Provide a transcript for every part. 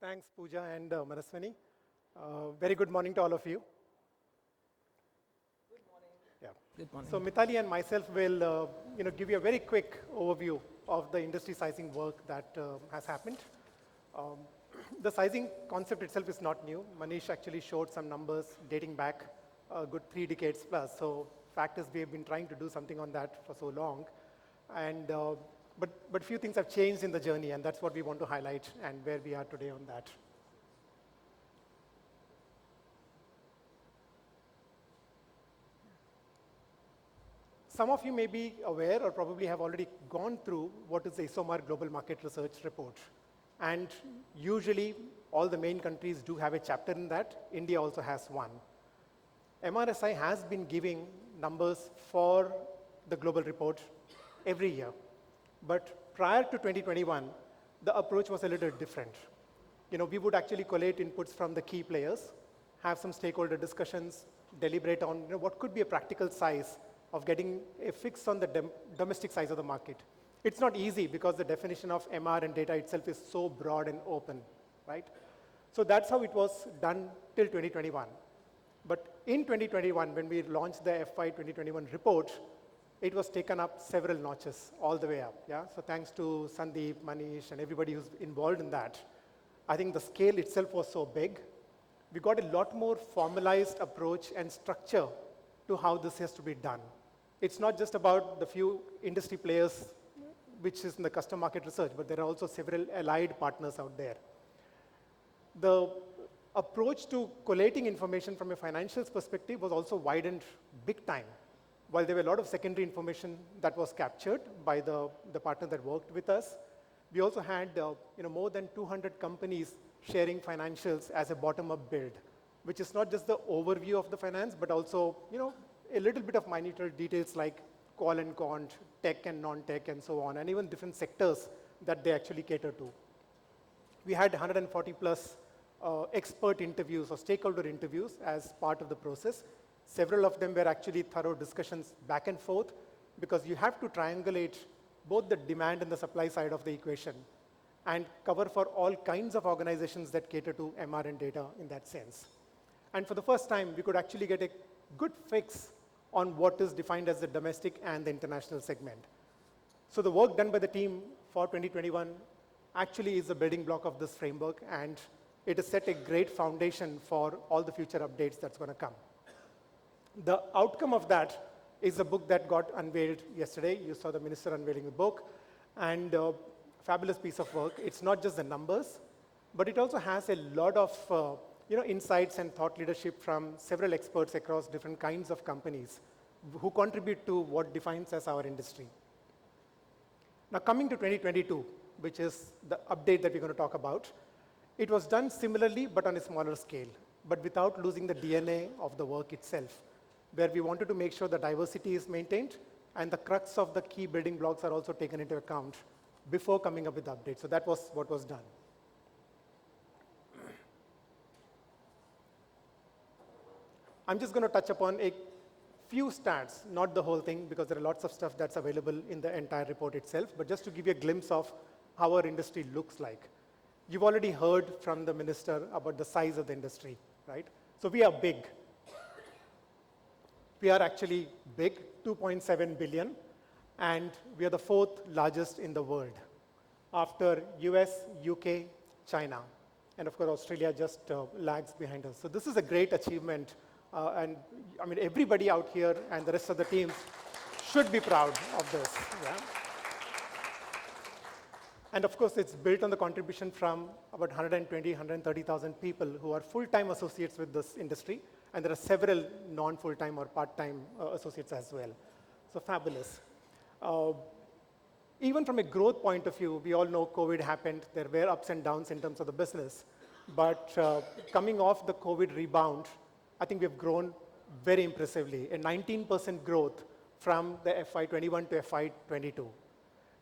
Thanks, Pooja and Manaswini. Very good morning to all of you. Good morning. Yeah. Good morning. So Mitali and myself will, give you a very quick overview of the industry sizing work that has happened. Um, the sizing concept itself is not new. Manish actually showed some numbers dating back a good 3 decades plus. So fact is, we have been trying to do something on that for so long, and but few things have changed in the journey, and that's what we want to highlight and where we are today on that. Some of you may be aware or probably have already gone through what is the ISOMAR Global Market Research Report. And usually, all the main countries do have a chapter in that. India also has one. MRSI has been giving numbers for the global report every year. But prior to 2021, the approach was a little different. We would actually collate inputs from the key players, have some stakeholder discussions, deliberate on what could be a practical size of getting a fix on the domestic size of the market. It's not easy because the definition of MR and data itself is so broad and open, right? So that's how it was done till 2021. But in 2021, when we launched the FY 2021 report, it was taken up several notches all the way up. Yeah. So thanks to Sandeep, Manish, and everybody who's involved in that, I think the scale itself was so big. We got a lot more formalized approach and structure to how this has to be done. It's not just about the few industry players, which is in the custom market research, but there are also several allied partners out there. The approach to collating information from a financials perspective was also widened big time. While there were a lot of secondary information that was captured by the partner that worked with us, we also had more than 200 companies sharing financials as a bottom-up build, which is not just the overview of the finance, but also a little bit of minute details like qual and quant, tech and non-tech, and so on, and even different sectors that they actually cater to. We had 140 plus expert interviews or stakeholder interviews as part of the process. Several of them were actually thorough discussions back and forth because you have to triangulate both the demand and the supply side of the equation and cover for all kinds of organizations that cater to MR and data in that sense. And for the first time, we could actually get a good fix on what is defined as the domestic and the international segment. So the work done by the team for 2021 actually is the building block of this framework, and it has set a great foundation for all the future updates that's going to come. The outcome of that is a book that got unveiled yesterday. You saw the minister unveiling the book, and fabulous piece of work. It's not just the numbers, but it also has a lot of insights and thought leadership from several experts across different kinds of companies who contribute to what defines as our industry. Now coming to 2022, which is the update that we're going to talk about, it was done similarly but on a smaller scale, but without losing the DNA of the work itself, where we wanted to make sure the diversity is maintained and the crux of the key building blocks are also taken into account before coming up with the update. So that was what was done. I'm just going to touch upon a few stats, not the whole thing, because there are lots of stuff that's available in the entire report itself, but just to give you a glimpse of how our industry looks like. You've already heard from the minister about the size of the industry, right? So we are big. We are actually big, 2.7 billion, and we are the fourth largest in the world, after US, UK, China, and of course Australia just lags behind us. So this is a great achievement. And I mean, everybody out here and the rest of the teams should be proud of this. Yeah? And of course, it's built on the contribution from about 120, 130,000 people who are full-time associates with this industry. And there are several non-full-time or part-time associates as well. So fabulous. Even from a growth point of view, we all know COVID happened. There were ups and downs in terms of the business. But coming off the COVID rebound, I think we've grown very impressively, a 19% growth from the FY21 to FY22.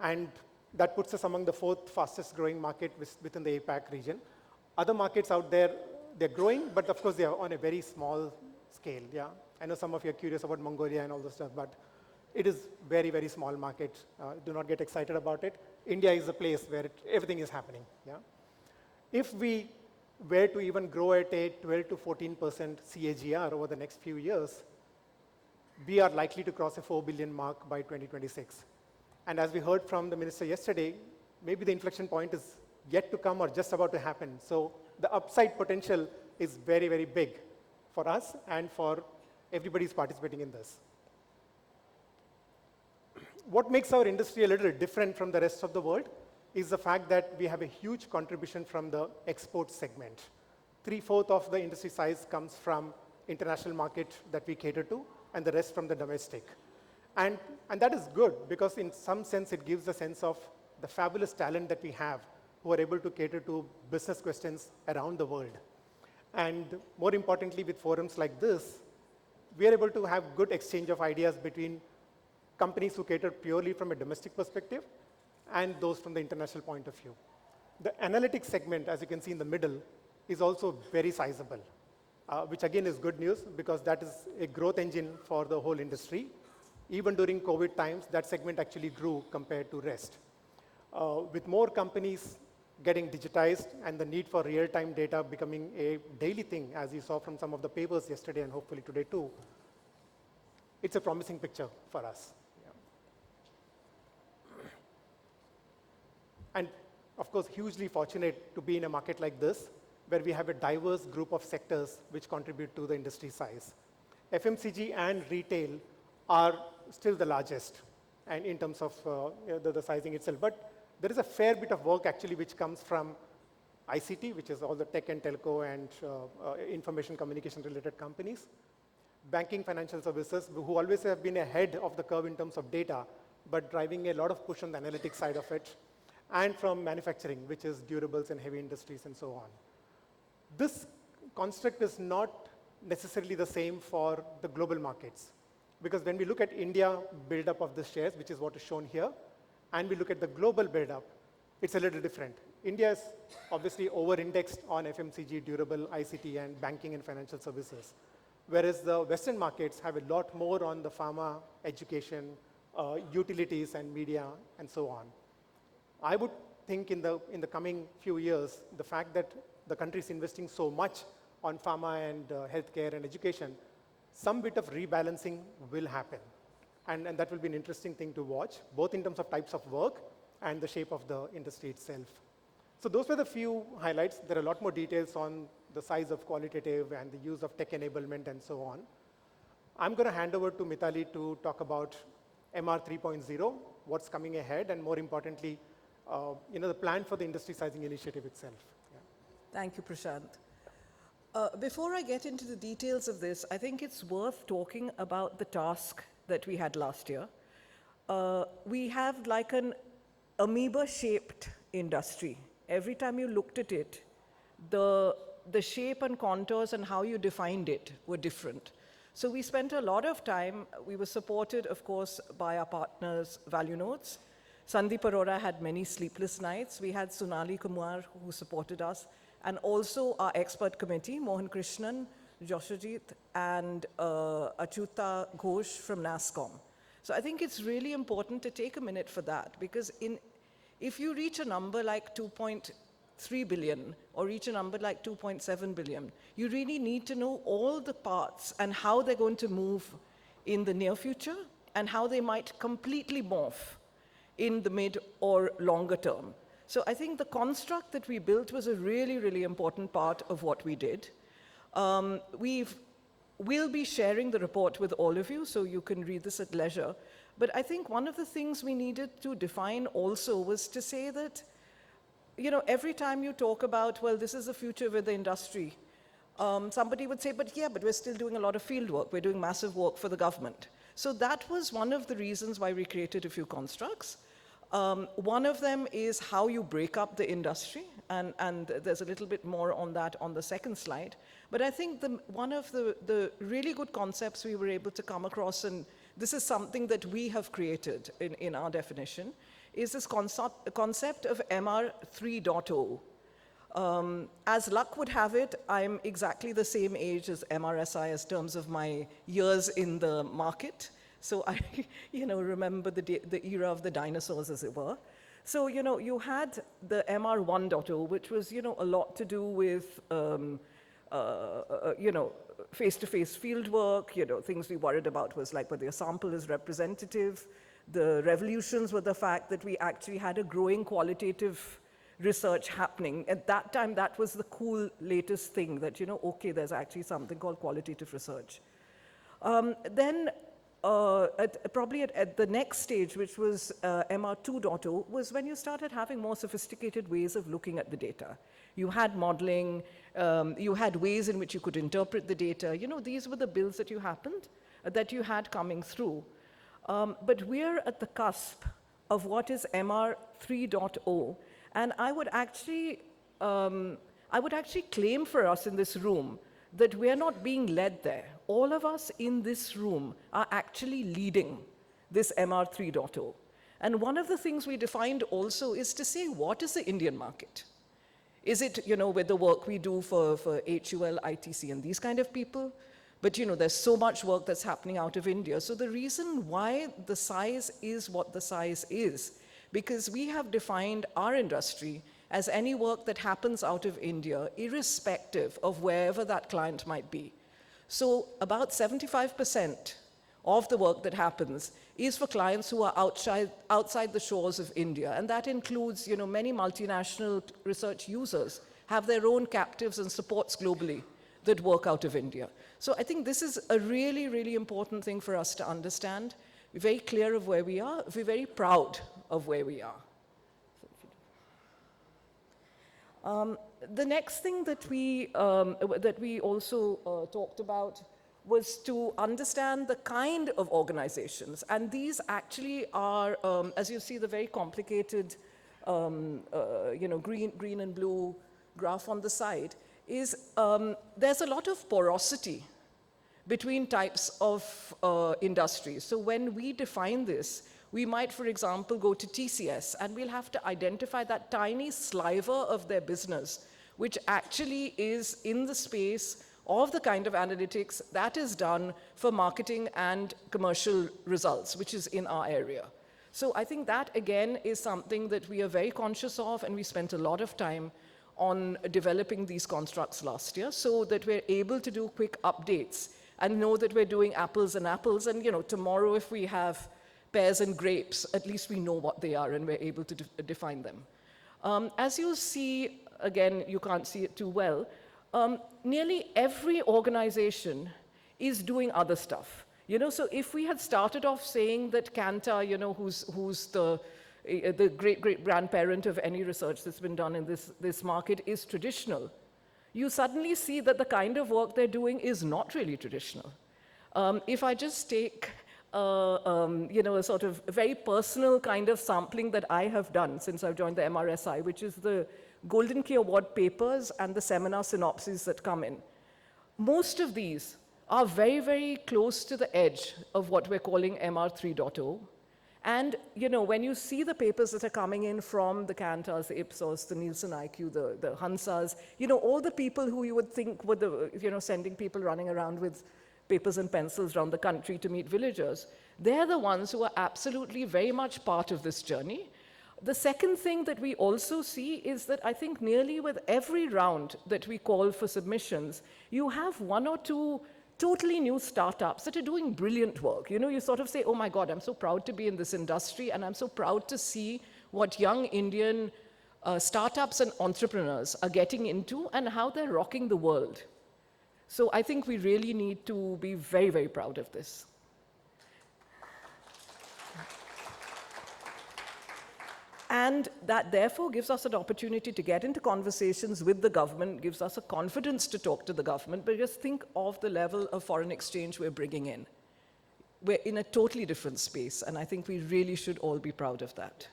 And that puts us among the fourth fastest growing market within the APAC region. Other markets out there, they're growing, but of course they are on a very small scale. Yeah, I know some of you are curious about Mongolia and all this stuff, but it is very, very small market. Do not get excited about it. India is a place where everything is happening. Yeah. If we were to even grow at a 12 to 14% CAGR over the next few years, we are likely to cross a 4 billion mark by 2026. And as we heard from the minister yesterday, maybe the inflection point is yet to come or just about to happen. So the upside potential is very, very big for us and for everybody who's participating in this. What makes our industry a little different from the rest of the world is the fact that we have a huge contribution from the export segment. 3/4 of the industry size comes from international market that we cater to, and the rest from the domestic. And that is good because in some sense it gives a sense of the fabulous talent that we have who are able to cater to business questions around the world. And more importantly, with forums like this, we are able to have good exchange of ideas between companies who cater purely from a domestic perspective and those from the international point of view. The analytics segment, as you can see in the middle, is also very sizable, which again is good news because that is a growth engine for the whole industry. Even during COVID times, that segment actually grew compared to rest. With more companies getting digitized and the need for real-time data becoming a daily thing, as you saw from some of the papers yesterday and hopefully today too, it's a promising picture for us. And of course, hugely fortunate to be in a market like this, where we have a diverse group of sectors which contribute to the industry size. FMCG and retail are still the largest, and in terms of the sizing itself. But there is a fair bit of work actually which comes from ICT, which is all the tech and telco and information communication related companies. Banking, financial services, who always have been ahead of the curve in terms of data, but driving a lot of push on the analytics side of it. And from manufacturing, which is durables and heavy industries and so on. This construct is not necessarily the same for the global markets. Because when we look at India build-up of the shares, which is what is shown here, and we look at the global build-up, it's a little different. India is obviously over-indexed on FMCG, durable, ICT, and banking and financial services. Whereas the Western markets have a lot more on the pharma, education, utilities, and media, and so on. I would think in the coming few years, the fact that the country is investing so much on pharma and healthcare and education, some bit of rebalancing will happen. And that will be an interesting thing to watch, both in terms of types of work and the shape of the industry itself. So those were the few highlights. There are a lot more details on the size of qualitative and the use of tech enablement and so on. I'm going to hand over to Mitali to talk about MR 3.0, what's coming ahead, and more importantly, the plan for the industry sizing initiative itself. Yeah. Thank you, Prashant. Before I get into the details of this, I think it's worth talking about the task that we had last year. We have like an amoeba-shaped industry. Every time you looked at it, the shape and contours and how you defined it were different. So we spent a lot of time. We were supported, of course, by our partners, Value Notes. Sandeep Arora had many sleepless nights. We had Sonali Kumar, who supported us, and also our expert committee, Mohan Krishnan, Joshajit, and Achyuta Ghosh from NASSCOM. So I think it's really important to take a minute for that, because if you reach a number like 2.3 billion or reach a number like 2.7 billion, you really need to know all the parts and how they're going to move in the near future and how they might completely morph in the mid or longer term. So I think the construct that we built was a really, really important part of what we did. We'll be sharing the report with all of you, so you can read this at leisure. But I think one of the things we needed to define also was to say that, every time you talk about, well, this is the future with the industry, somebody would say, but we're still doing a lot of field work. We're doing massive work for the government. So that was one of the reasons why we created a few constructs. One of them is how you break up the industry, and there's a little bit more on that on the second slide. But I think one of the really good concepts we were able to come across, and this is something that we have created in our definition, is this concept of MR 3.0. As luck would have it, I'm exactly the same age as MRSI as terms of my years in the market. So I remember the era of the dinosaurs, as it were. So, you had the MR 1.0, which was, a lot to do with, face-to-face field work, things we worried about was like whether your sample is representative. The revolutions were the fact that we actually had a growing qualitative research happening. At that time, that was the cool latest thing that, okay, there's actually something called qualitative research. Then probably at the next stage, which was MR 2.0, was when you started having more sophisticated ways of looking at the data. You had modeling, you had ways in which you could interpret the data. These were the builds that you had coming through. But we're at the cusp of what is MR 3.0, and I would actually claim for us in this room that we're not being led there. All of us in this room are actually leading this MR 3.0. And one of the things we defined also is to say, what is the Indian market? Is it, with the work we do for HUL, ITC, and these kind of people? But, there's so much work that's happening out of India. So the reason why the size is what the size is, because we have defined our industry as any work that happens out of India, irrespective of wherever that client might be. So about 75% of the work that happens is for clients who are outside the shores of India. And that includes, many multinational research users have their own captives and supports globally that work out of India. So I think this is a really, really important thing for us to understand. We're very clear of where we are. We're very proud of where we are. The next thing that we also talked about was to understand the kind of organizations. And these actually are, as you see, the very complicated green and blue graph on the side, is there's a lot of porosity between types of industries. So when we define this, we might, for example, go to TCS, and we'll have to identify that tiny sliver of their business, which actually is in the space of the kind of analytics that is done for marketing and commercial results, which is in our area. So I think that, again, is something that we are very conscious of, and we spent a lot of time on developing these constructs last year so that we're able to do quick updates and know that we're doing apples and apples. And, tomorrow if we have pears and grapes, at least we know what they are and we're able to define them. As you see, again, you can't see it too well, nearly every organization is doing other stuff. So if we had started off saying that Kantar, who's the great-great-grandparent of any research that's been done in this market, is traditional, you suddenly see that the kind of work they're doing is not really traditional. If I just take a sort of very personal kind of sampling that I have done since I've joined the MRSI, which is the Golden Key Award papers and the seminar synopses that come in. Most of these are very, very close to the edge of what we're calling MR 3.0. And, when you see the papers that are coming in from the Kantars, the Ipsos, the NielsenIQ, the Hansas, all the people who you would think were the, sending people running around with papers and pencils around the country to meet villagers, they're the ones who are absolutely very much part of this journey. The second thing that we also see is that I think nearly with every round that we call for submissions, you have one or two totally new startups that are doing brilliant work. You sort of say, oh my God, I'm so proud to be in this industry, and I'm so proud to see what young Indian startups and entrepreneurs are getting into and how they're rocking the world. So I think we really need to be very, very proud of this. And that therefore gives us an opportunity to get into conversations with the government, gives us a confidence to talk to the government, but just think of the level of foreign exchange we're bringing in. We're in a totally different space, and I think we really should all be proud of that.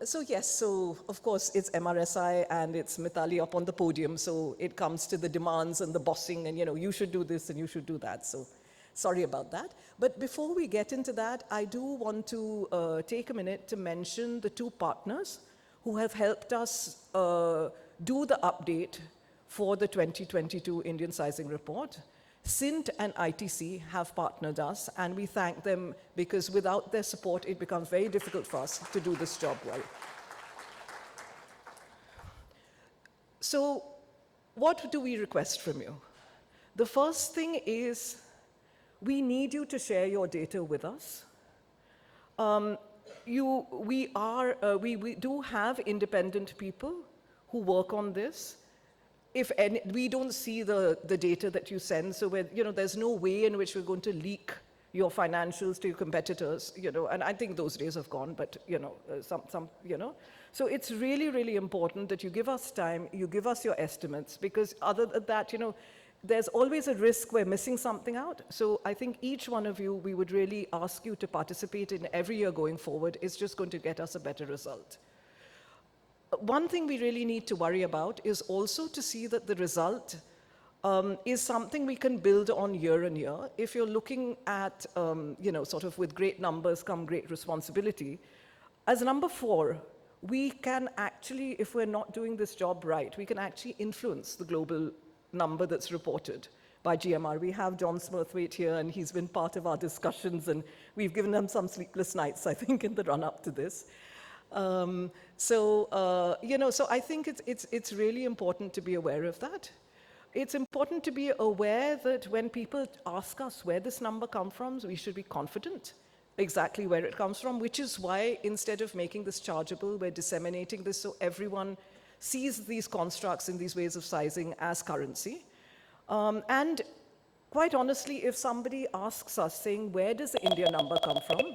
So of course it's MRSI and it's Mitali up on the podium, so it comes to the demands and the bossing and you should do this and you should do that. So sorry about that. But before we get into that, I do want to take a minute to mention the two partners who have helped us do the update for the 2022 Indian Sizing Report. Sint and ITC have partnered us, and we thank them because without their support, it becomes very difficult for us to do this job well. So, what do we request from you? The first thing is we need you to share your data with us. We do have independent people who work on this. If any, we don't see the data that you send, so there's no way in which we're going to leak your financials to your competitors, and I think those days have gone, but, So it's really, really important that you give us time, you give us your estimates, because other than that, there's always a risk we're missing something out. So I think each one of you, we would really ask you to participate in every year going forward. It's just going to get us a better result. One thing we really need to worry about is also to see that the result is something we can build on year on year. If you're looking at, sort of with great numbers come great responsibility, as number 4, we can actually, if we're not doing this job right, we can actually influence the global number that's reported by GMR. We have John Smurthwaite here, and he's been part of our discussions, and we've given them some sleepless nights, I think, in the run-up to this. So I think it's really important to be aware of that. It's important to be aware that when people ask us where this number comes from, we should be confident exactly where it comes from, which is why instead of making this chargeable, we're disseminating this so everyone sees these constructs and these ways of sizing as currency. And quite honestly, if somebody asks us saying, where does the India number come from?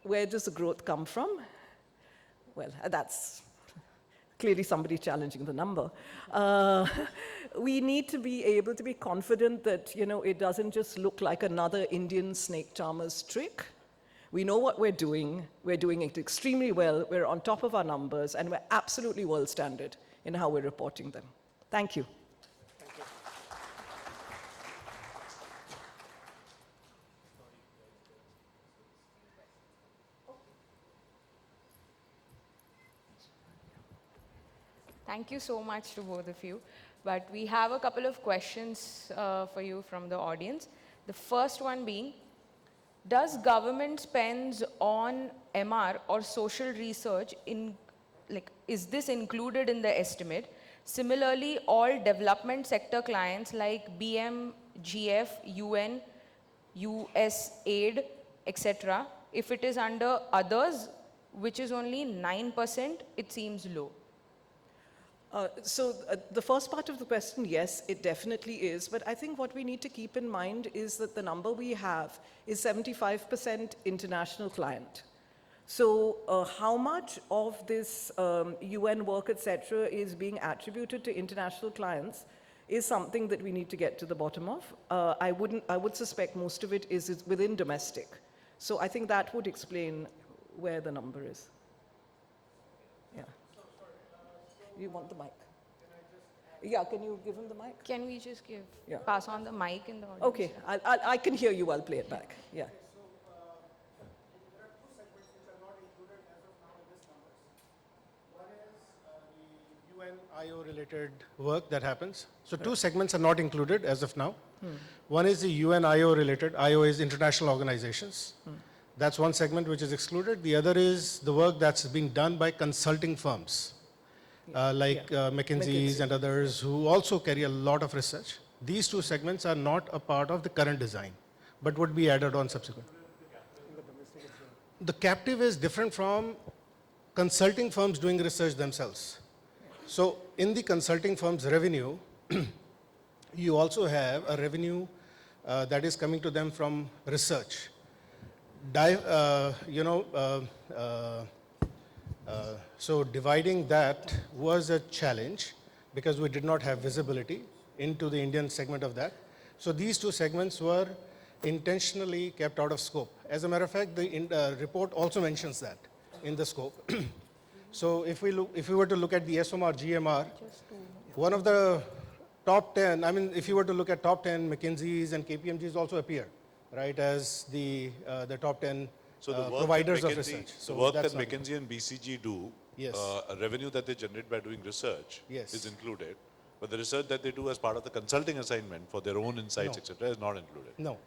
Where does the growth come from? Well, that's clearly somebody challenging the number. We need to be able to be confident that, it doesn't just look like another Indian snake charmer's trick. We know what we're doing. We're doing it extremely well. We're on top of our numbers, and we're absolutely world standard in how we're reporting them. Thank you. Thank you. Thank you so much to both of you. But we have a couple of questions for you from the audience. The first one being, does government spends on MR or social research is this included in the estimate? Similarly, all development sector clients like BM, GF, UN, USAID, etc., if it is under others, which is only 9%, it seems low. The first part of the question, yes, it definitely is. But I think what we need to keep in mind is that the number we have is 75% international client. So how much of this UN work, etc., is being attributed to international clients is something that we need to get to the bottom of. I would suspect most of it is within domestic. So I think that would explain where the number is. Yeah. You want the mic? Yeah, can you give him the mic? Can we just pass on the mic in the audience? Okay, I can hear you. I'll play it back. Yeah. There are two segments which are not included as of now in this numbers. One is the UN IO related work that happens. So two segments are not included as of now. One is the UN IO related. IO is international organizations. That's one segment which is excluded. The other is the work that's being done by consulting firms. McKinsey's and others who also carry a lot of research. These two segments are not a part of the current design, but would be added on subsequent. The captive is different from consulting firms doing research themselves. So in the consulting firm's revenue, you also have a revenue that is coming to them from research. So dividing that was a challenge because we did not have visibility into the Indian segment of that. So these two segments were intentionally kept out of scope. As a matter of fact, the report also mentions that in the scope. So if we were to look at the SOMR, GMR, one of the top 10, if you were to look at top 10, McKinsey's and KPMG's also appear, right, as the top 10 providers of research. So the work that McKinsey and BCG do, yes. a revenue that they generate by doing research yes. is included. But the research that they do as part of the consulting assignment for their own insights, No. etc., is not included. No.